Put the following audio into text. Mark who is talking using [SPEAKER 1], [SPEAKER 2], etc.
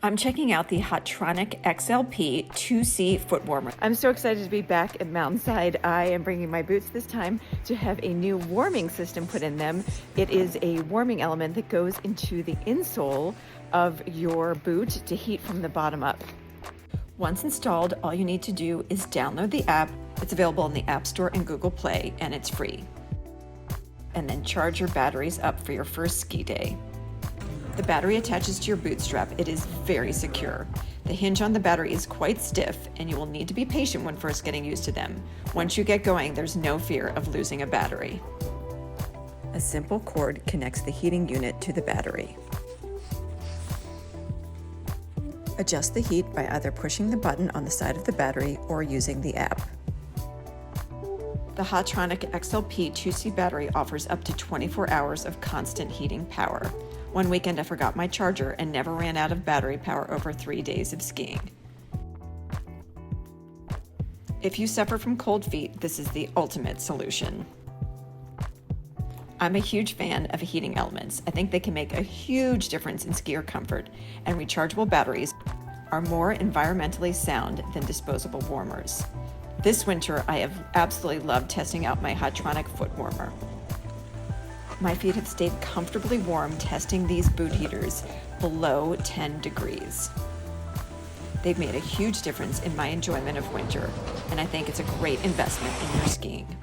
[SPEAKER 1] I'm checking out the Hotronic XLP 2C foot warmer. I'm so excited to be back at Mountainside. I am bringing my boots this time to have a new warming system put in them. It is a warming element that goes into the insole of your boot to heat from the bottom up. Once installed, all you need to do is download the app. It's available in the App Store and Google Play, and it's free. And then charge your batteries up for your first ski day. The battery attaches to your boot strap. It is very secure. The hinge on the battery is quite stiff, and you will need to be patient when first getting used to them. Once you get going, there's no fear of losing a battery. A simple cord connects the heating unit to the battery. Adjust the heat by either pushing the button on the side of the battery or using the app. The Hotronic XLP 2C battery offers up to 24 hours of constant heating power. One weekend I forgot my charger and never ran out of battery power over 3 days of skiing. If you suffer from cold feet, this is the ultimate solution. I'm a huge fan of heating elements. I think they can make a huge difference in skier comfort, and rechargeable batteries are more environmentally sound than disposable warmers. This winter, I have absolutely loved testing out my Hotronic Foot Warmer. My feet have stayed comfortably warm testing these boot heaters below 10 degrees. They've made a huge difference in my enjoyment of winter, and I think it's a great investment in your skiing.